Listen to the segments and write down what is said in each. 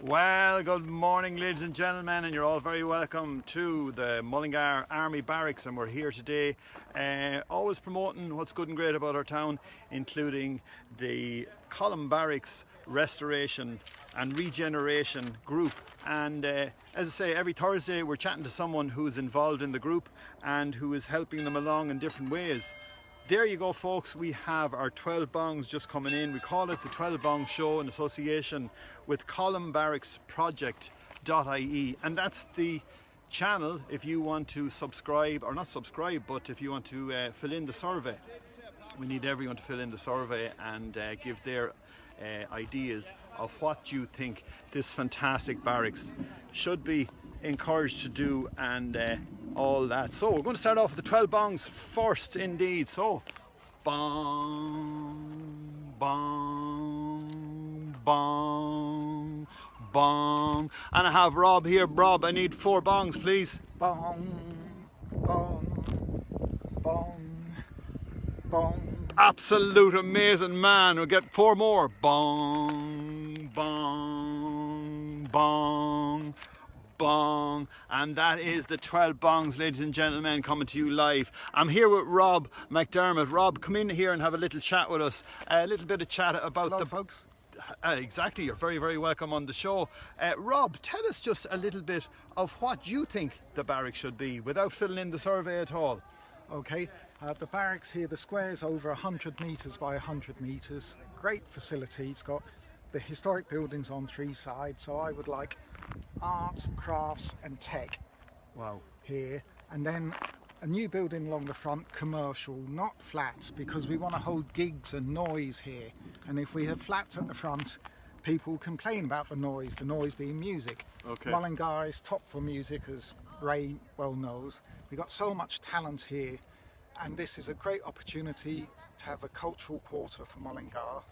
Well, good morning, ladies and gentlemen, and you're all very welcome to the Mullingar Army Barracks, and we're here today always promoting what's good and great about our town, including the Columb Barracks Restoration and Regeneration group. And as I say, every Thursday we're chatting to someone who's involved in the group and who is helping them along in different ways. There you go, folks. We have our 12 bongs just coming in. We call it the 12 Bong Show in association with Column Barracks Project.ie, and that's the channel if you want to subscribe, or not subscribe, but if you want to fill in the survey. We need everyone to fill in the survey and give their ideas of what you think this fantastic barracks should be encouraged to do, and all that. So we're going to start off with the 12 bongs first indeed. So bong, bong, bong, bong. And I have Rob here. Rob, I need 4 bongs, please. Bong, bong, bong, bong. Absolute amazing man. We'll get 4 more. Bong, bong, bong, bong. And that is the 12 bongs, ladies and gentlemen, coming to you live. I'm here with Rob McDermott. Rob, come in here and have a little chat with us. A little bit of chat about Hello, folks. Exactly, you're very, very welcome on the show. Rob, tell us just a little bit of what you think the barracks should be without filling in the survey at all. Okay, the barracks here, the square's over 100 metres by 100 metres. Great facility. It's got the historic buildings on 3 sides, so I would like arts, crafts and tech. Wow. Here, and then a new building along the front, commercial, not flats, because we want to hold gigs and noise here. And if we have flats at the front, people complain about the noise being music. Okay. Mullingar is top for music, as Ray well knows. We've got so much talent here, and this is a great opportunity to have a cultural quarter for Mullingar.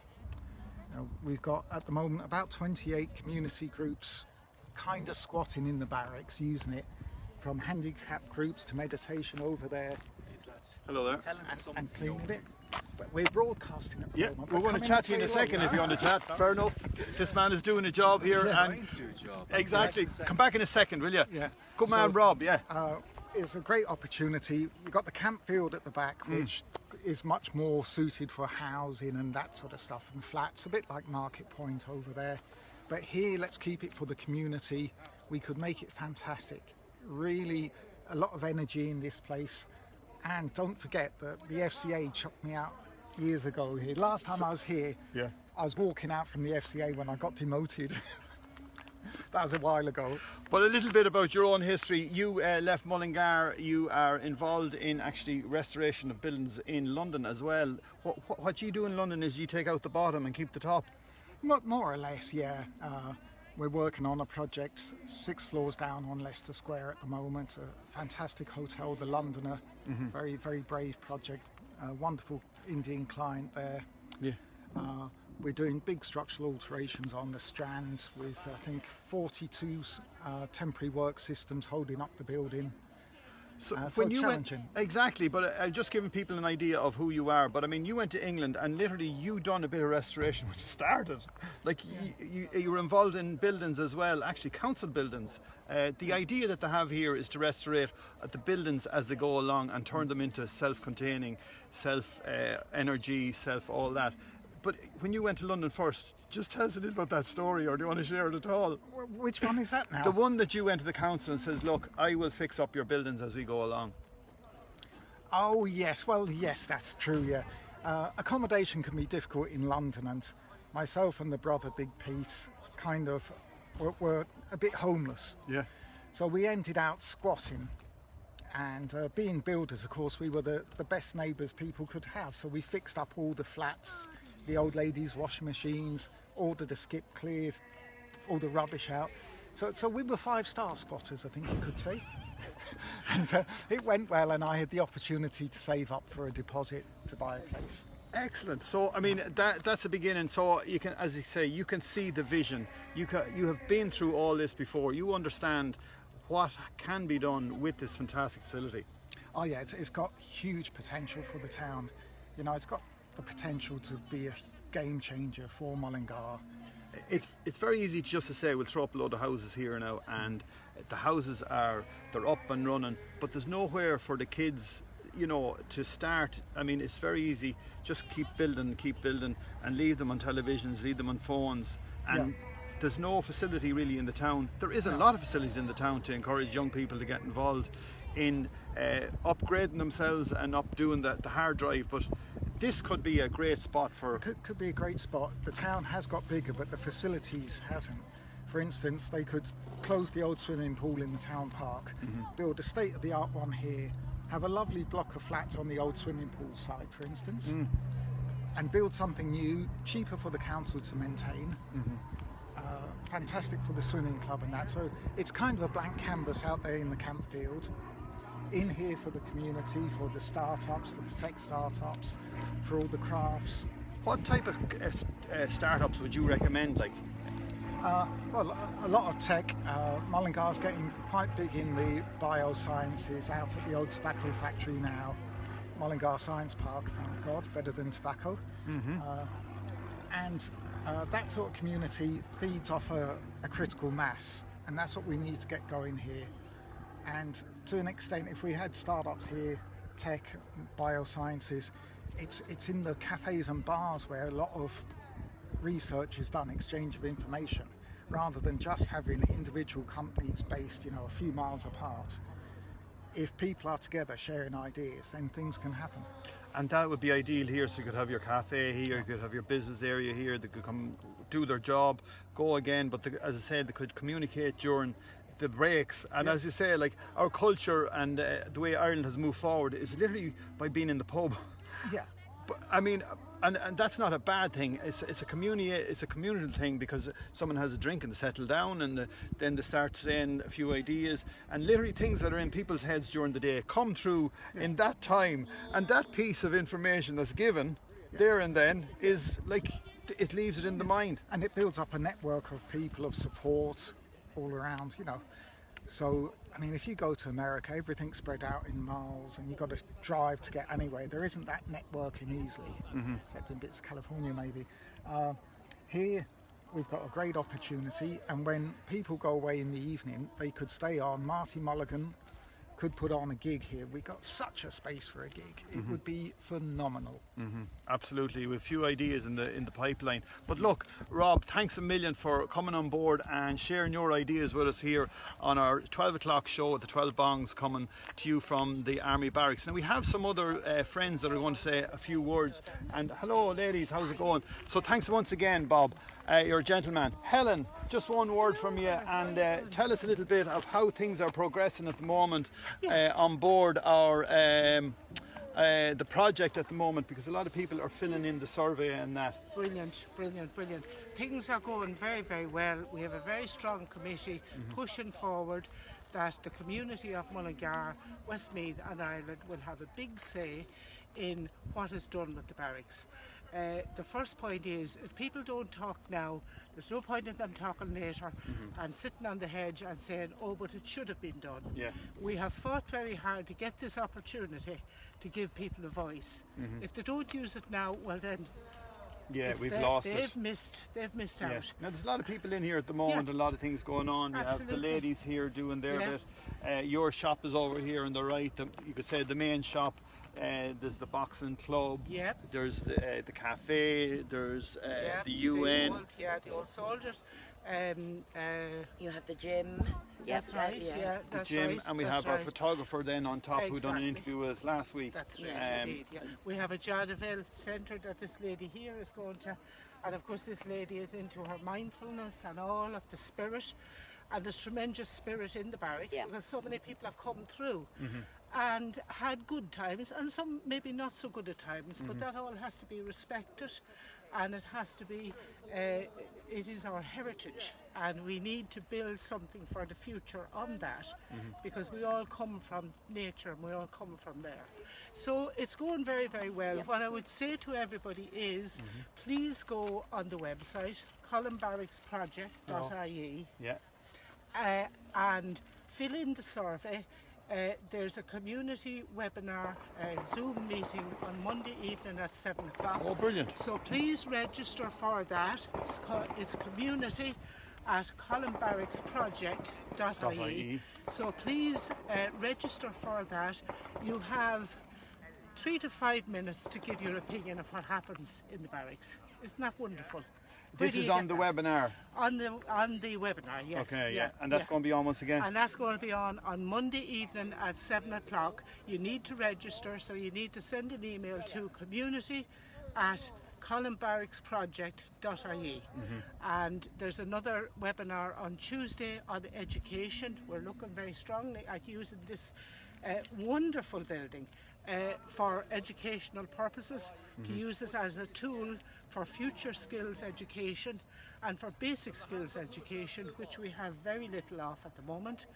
We've got at the moment about 28 community groups kind of squatting in the barracks, using it, from handicap groups to meditation over there. Hello there. And cleaning it. But we're broadcasting at the Yeah, moment. we're going to chat to you in a second if you want to chat. Fair enough. This man is doing a job here, and exactly. Come back in a second, will you? Yeah. Good man, Rob. Yeah. It's a great opportunity. You've got the camp field at the back, which is much more suited for housing and that sort of stuff, and flats, a bit like Market Point over there. But here, let's keep it for the community. We could make it fantastic. Really, a lot of energy in this place. And don't forget that the FCA chucked me out years ago here. Last time I was here, Yeah. I was walking out from the FCA when I got demoted. That was a while ago. But a little bit about your own history. You left Mullingar. You are involved in actually restoration of buildings in London as well. What you do in London is you take out the bottom and keep the top. More or less, yeah. We're working on a project 6 floors down on Leicester Square at the moment. A fantastic hotel, the Londoner. Very, very brave project. Wonderful Indian client there. Yeah. We're doing big structural alterations on the Strand with, I think, 42 temporary work systems holding up the building. So So when you went, challenging. exactly, but just giving people an idea of who you are. But I mean, you went to England and literally you done a bit of restoration when you started. Like you were involved in buildings as well, actually council buildings. The idea that they have here is to restaurate the buildings as they go along and turn them into self-containing, self-energy, all that. But when you went to London first, just tell us a little about that story, or do you want to share it at all? Which one is that now? The one that you went to the council and says, look, I will fix up your buildings as we go along. Oh yes, well yes, that's true, yeah. Accommodation can be difficult in London, and myself and the brother Big Pete kind of were a bit homeless. Yeah. So we ended out squatting, and being builders, of course, we were the best neighbours people could have. So we fixed up all the flats, the old ladies' washing machines, ordered the skip clears, all the rubbish out. So we were 5-star squatters, I think you could say. And it went well, and I had the opportunity to save up for a deposit to buy a place. Excellent. So I mean that's a beginning. So you can, as you say, you can see the vision. You have been through all this before. You understand what can be done with this fantastic facility. Oh yeah, it's got huge potential for the town. You know, it's got the potential to be a game changer for Mullingar. It's very easy just to say we'll throw up a load of houses here now, and the houses they're up and running, but there's nowhere for the kids, to start. I mean, it's very easy. Just keep building, and leave them on televisions, leave them on phones, and there's no facility really in the town. There is a lot of facilities in the town to encourage young people to get involved in upgrading themselves and up doing the hard drive, but this could be a great spot for... Could be a great spot. The town has got bigger, but the facilities hasn't. For instance, they could close the old swimming pool in the town park, build a state-of-the-art one here, have a lovely block of flats on the old swimming pool side, for instance, and build something new, cheaper for the council to maintain, fantastic for the swimming club and that. So it's kind of a blank canvas out there in the camp field. In here for the community, for the startups, for the tech startups, for all the crafts. What type of startups would you recommend? Well, a lot of tech. Mullingar's getting quite big in the biosciences out at the old tobacco factory now. Mullingar Science Park, thank God, better than tobacco. And that sort of community feeds off a critical mass, and that's what we need to get going here. And to an extent, if we had startups here, tech, biosciences, it's in the cafes and bars where a lot of research is done, exchange of information, rather than just having individual companies based, a few miles apart. If people are together sharing ideas, then things can happen. And that would be ideal here, so you could have your cafe here, you could have your business area here, they could come do their job, go again, but as I said, they could communicate during the breaks, and as you say, our culture and the way Ireland has moved forward is literally by being in the pub. But I mean, and that's not a bad thing. It's a communal thing, because someone has a drink and they settle down, and then they start saying a few ideas, and literally things that are in people's heads during the day come through in that time, and that piece of information that's given there and then is it leaves it in the mind, and it builds up a network of people, of support all around, So, I mean, if you go to America, everything's spread out in miles, and you've got to drive to get anywhere. There isn't that networking easily, except in bits of California maybe. Here, we've got a great opportunity, and when people go away in the evening, they could stay on. Marty Mulligan could put on a gig here. We got such a space for a gig. It would be phenomenal. Absolutely, with a few ideas in the pipeline. But look, Rob, thanks a million for coming on board and sharing your ideas with us here on our 12 o'clock show at the 12 Bongs, coming to you from the Army Barracks. Now we have some other friends that are going to say a few words. And hello ladies, how's it going? So thanks once again, Bob. You're a gentleman. Helen, just one word from you, and tell us a little bit of how things are progressing at the moment on board our the project at the moment, because a lot of people are filling in the survey and that. Brilliant. Things are going very, very well. We have a very strong committee pushing forward that the community of Mullingar, Westmeath and Ireland will have a big say in what is done with the barracks. The first point is, if people don't talk now, there's no point in them talking later and sitting on the hedge and saying, oh, but it should have been done. We have fought very hard to get this opportunity to give people a voice. If they don't use it now, well then we've lost it. They've missed out. Now there's a lot of people in here at the moment, a lot of things going on. You have the ladies here doing their bit. Your shop is over here on the right, you could say the main shop. There's the boxing club, there's the cafe, there's the UN. The old soldiers. You have the gym. That's right, the gym, and we have our photographer then on top who done an interview with us last week. That's right, indeed, We have a Jardaville centre that this lady here is going to, and of course this lady is into her mindfulness and all of the spirit, and there's tremendous spirit in the barracks because so many people have come through and had good times, and some maybe not so good at times, but that all has to be respected, and it has to be, it is our heritage, and we need to build something for the future on that, because we all come from nature and we all come from there. So it's going very, very well. What I would say to everybody is, please go on the website, columnbarracksproject.ie, and fill in the survey. There's a community webinar Zoom meeting on Monday evening at 7 o'clock. Oh, brilliant. So please register for that. It's community at columnbarracksproject.ie. So please register for that. You have 3 to 5 minutes to give your opinion of what happens in the barracks. Isn't that wonderful? This is on the webinar. On the webinar, yes. Okay, yeah. And that's going to be on once again? And that's going to be on Monday evening at 7 o'clock. You need to register, so you need to send an email to community@columnbarracksproject.ie. And there's another webinar on Tuesday on education. We're looking very strongly at using this wonderful building for educational purposes, to use it as a tool for future skills education and for basic skills education, which we have very little of at the moment.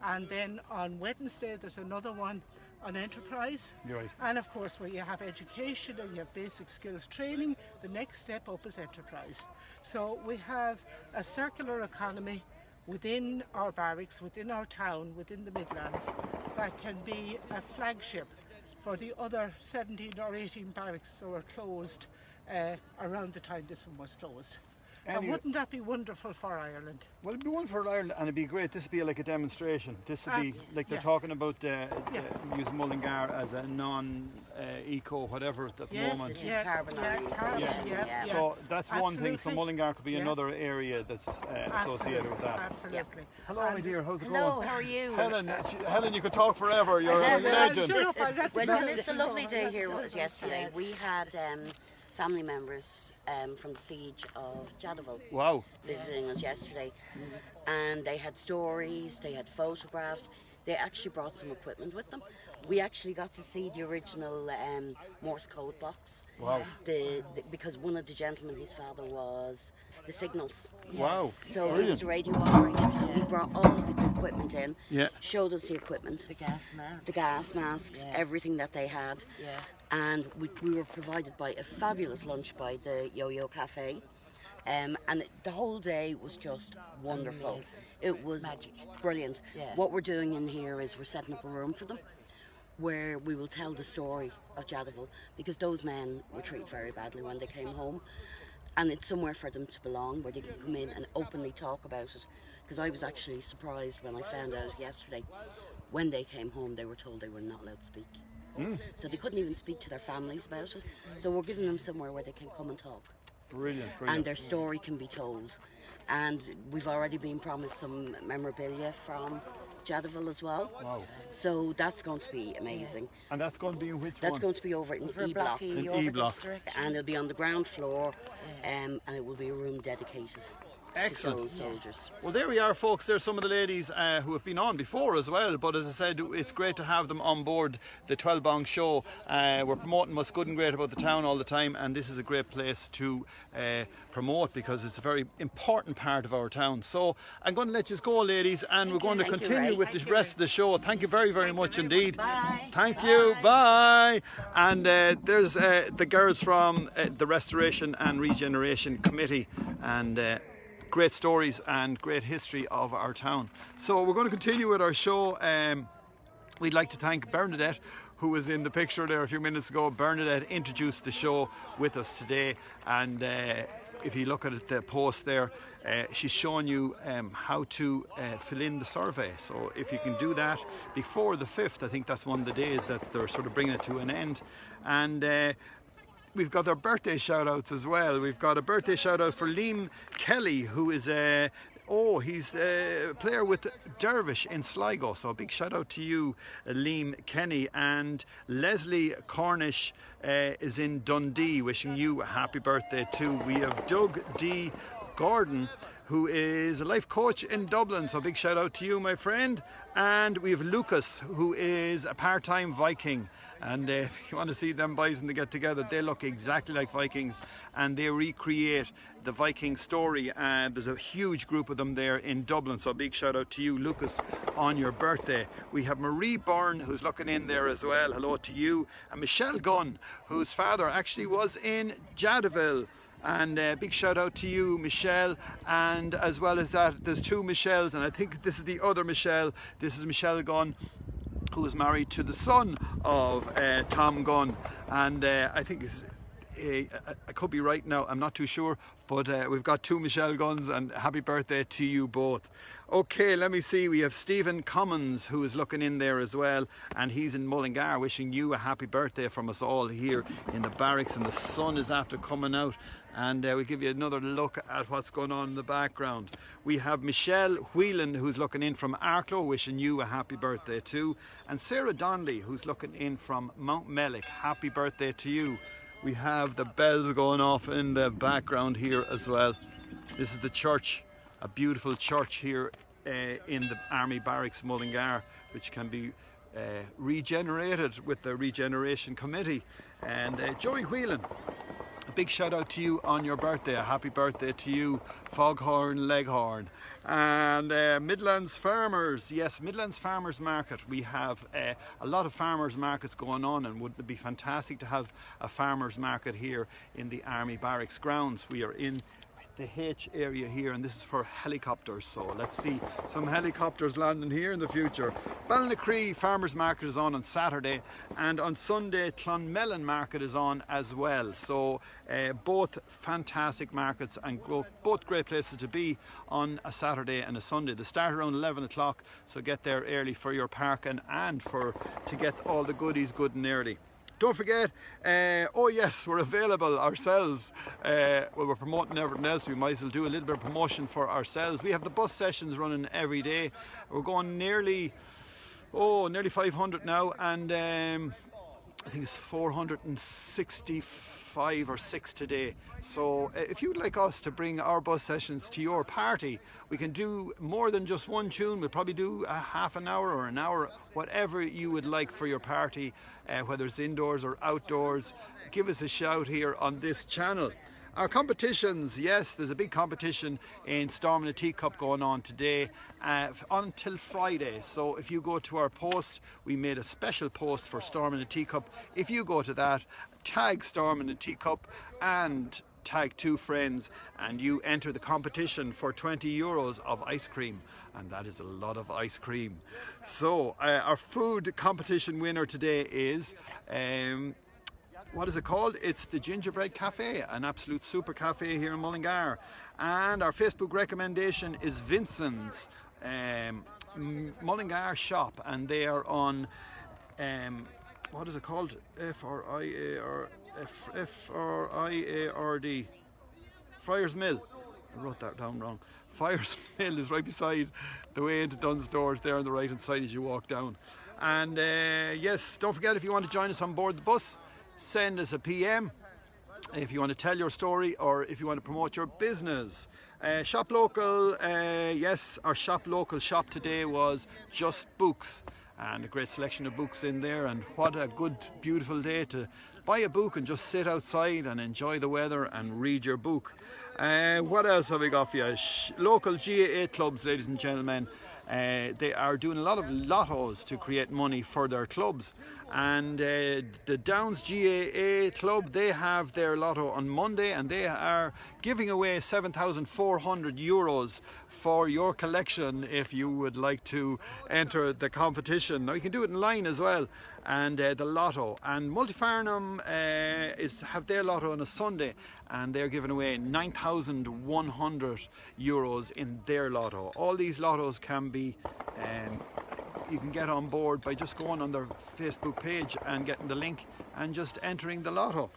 And then on Wednesday there's another one on enterprise. You're right. And of course, where you have education and you have basic skills training, the next step up is enterprise. So we have a circular economy within our barracks, within our town, within the Midlands, that can be a flagship for the other 17 or 18 barracks that were closed around the time this one was closed. And wouldn't that be wonderful for Ireland? Well, it'd be one for Ireland, and it'd be great. This would be like a demonstration. This would be like they're yes. talking about using Mullingar as a non-eco whatever at the moment. Decarbonisation. So that's one thing. So Absolutely. Mullingar could be another area that's associated with that. Absolutely. Hello, my dear. How's it Hello, going? how are you? Helen, you could talk forever. You're a legend. Shut up, I'll let Well, you you know. missed a lovely day here with us yesterday. We had family members from the siege of Jadaville Wow. visiting us yesterday, and they had stories, they had photographs. They actually brought some equipment with them. We actually got to see the original Morse code box. Wow. Because one of the gentlemen, his father was the signals. Wow. So he was the radio operator. So he brought all of the equipment in, Yeah. showed us the equipment, the gas masks, everything that they had. And we were provided by a fabulous lunch by the Yo-Yo Cafe. And the whole day was just wonderful. Amazing. It was brilliant. What we're doing in here is we're setting up a room for them where we will tell the story of Jadaville, because those men were treated very badly when they came home, and it's somewhere for them to belong where they can come in and openly talk about it. Because I was actually surprised when I found out yesterday when they came home they were told they were not allowed to speak. So they couldn't even speak to their families about it. So we're giving them somewhere where they can come and talk. Brilliant. And their story can be told. And we've already been promised some memorabilia from Jadaville as well. Wow. So that's going to be amazing. And that's going to be in which That's one? going to be over in E Block. In E Block. And it'll be on the ground floor, and it will be a room dedicated Excellent. to those soldiers. Well, there we are, folks. There's some of the ladies who have been on before as well. But as I said, it's great to have them on board the 12 Bong show. We're promoting what's good and great about the town all the time, and this is a great place to promote because it's a very important part of our town. So I'm going to let you go, ladies, and we're going to continue with the rest of the show. Thank you very, very much indeed. Bye. Thank you. Bye. And there's the girls from the Restoration and Regeneration Committee, and great stories and great history of our town. So we're going to continue with our show. We'd like to thank Bernadette, who was in the picture there a few minutes ago. Bernadette introduced the show with us today, and if you look at the post there, she's showing you how to fill in the survey. So if you can do that before the 5th, I think that's one of the days that they're sort of bringing it to an end. And we've got our birthday shout outs as well. We've got a birthday shout out for Liam Kelly, who is he's a player with Dervish in Sligo. So a big shout out to you, Liam Kenny. And Leslie Cornish is in Dundee, wishing you a happy birthday too. We have Doug D. Gordon, who is a life coach in Dublin. So big shout out to you, my friend. And we have Lucas, who is a part-time Viking. And if you want to see them boys and they get together, they look exactly like Vikings, and they recreate the Viking story. And there's a huge group of them there in Dublin. So a big shout out to you, Lucas, on your birthday. We have Marie Byrne, who's looking in there as well. Hello to you. And Michelle Gunn, whose father actually was in Jadaville. And big shout out to you, Michelle. And as well as that, there's two Michelles, and I think this is the other Michelle. This is Michelle Gunn. who is married to the son of Tom Gunn, and I think I could be right now, I'm not too sure, but we've got 2 Michelle Guns, and happy birthday to you both. Okay, let me see, we have Stephen Cummins who is looking in there as well, and he's in Mullingar, wishing you a happy birthday from us all here in the barracks, and the sun is after coming out, and we'll give you another look at what's going on in the background. We have Michelle Whelan who's looking in from Arklow, wishing you a happy birthday too, and Sarah Donnelly who's looking in from Mount Mellick, happy birthday to you. We have the bells going off in the background here as well. This is the church, a beautiful church here in the Army Barracks Mullingar, which can be regenerated with the Regeneration Committee. And Joey Whelan, a big shout out to you on your birthday. A happy birthday to you, Foghorn Leghorn. And Midlands Farmers, yes, Midlands Farmers Market. We have a lot of farmers markets going on, and wouldn't it be fantastic to have a farmers market here in the Army Barracks grounds. We are in the H area here, and this is for helicopters, so let's see some helicopters landing here in the future. Ballinacree Farmers Market is on Saturday, and on Sunday Clonmelon Market is on as well, so both fantastic markets and both great places to be on a Saturday and a Sunday. They start around 11 o'clock, so get there early for your parking and to get all the goodies good and early. Don't forget, oh yes, we're available ourselves. Well, we're promoting everything else, we might as well do a little bit of promotion for ourselves. We have the bus sessions running every day. We're going nearly 500 now, and I think it's 465 or 6 today. So if you'd like us to bring our bus sessions to your party, we can do more than just one tune. We'll probably do a half an hour or an hour, whatever you would like for your party, whether it's indoors or outdoors. Give us a shout here on this channel. Our competitions, yes, there's a big competition in Storm in a Teacup going on today until Friday. So if you go to our post, we made a special post for Storm in a Teacup. If you go to that, tag Storm in a Teacup and tag 2 friends, and you enter the competition for €20 of ice cream, and that is a lot of ice cream. So our food competition winner today is what is it called? It's the Gingerbread Cafe, an absolute super cafe here in Mullingar. And our Facebook recommendation is Vincent's Mullingar shop, and they are on what is it called? F-R-I-A-R-D. Friars Mill. I wrote that down wrong. Friars Mill is right beside the way into Dunn's Doors there on the right hand side as you walk down. And yes, don't forget, if you want to join us on board the bus, send us a PM if you want to tell your story or if you want to promote your business. Shop local, yes, our shop local shop today was Just Books, and a great selection of books in there, and what a good beautiful day to buy a book and just sit outside and enjoy the weather and read your book. What else have we got for you? Local GAA clubs, ladies and gentlemen. They are doing a lot of lottos to create money for their clubs, and the Downs GAA club, they have their lotto on Monday, and they are giving away €7,400 for your collection if you would like to enter the competition. Now you can do it in line as well, and the lotto, and Multifarnham have their lotto on a Sunday, and they're giving away €9,100 in their lotto. All these lottos can be you can get on board by just going on their Facebook page and getting the link and just entering the lotto.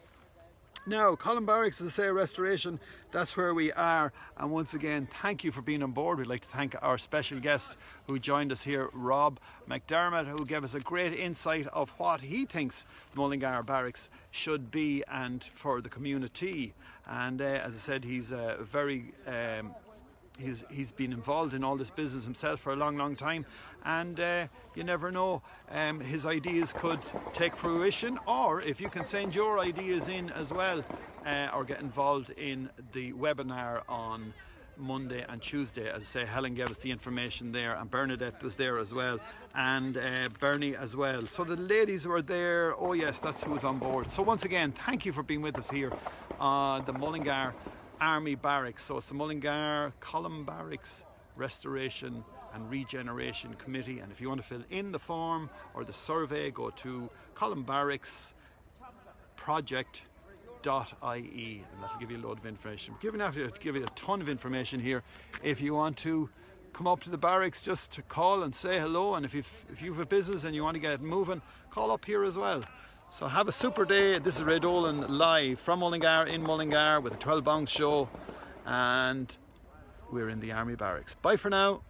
Now, Columb Barracks, as I say, Restoration, that's where we are. And once again, thank you for being on board. We'd like to thank our special guests who joined us here, Rob McDermott, who gave us a great insight of what he thinks Mullingar Barracks should be and for the community. And as I said, he's he's been involved in all this business himself for a long time, and you never know, his ideas could take fruition, or if you can send your ideas in as well, or get involved in the webinar on Monday and Tuesday. As I say, Helen gave us the information there, and Bernadette was there as well, and Bernie as well. So the ladies were there. Oh yes, that's who was on board. So once again, thank you for being with us here on the Mullingar Army Barracks. So it's the Mullingar Column Barracks Restoration and Regeneration Committee. And if you want to fill in the form or the survey, go to Column Barracks project.ie, and that'll give you a load of information. We're giving to give you a ton of information here. If you want to come up to the barracks, just to call and say hello, and if you've a business and you want to get it moving, call up here as well. So have a super day. This is Ray Dolan live from Mullingar in Mullingar with a 12 Bounce show, and we're in the Army Barracks. Bye for now.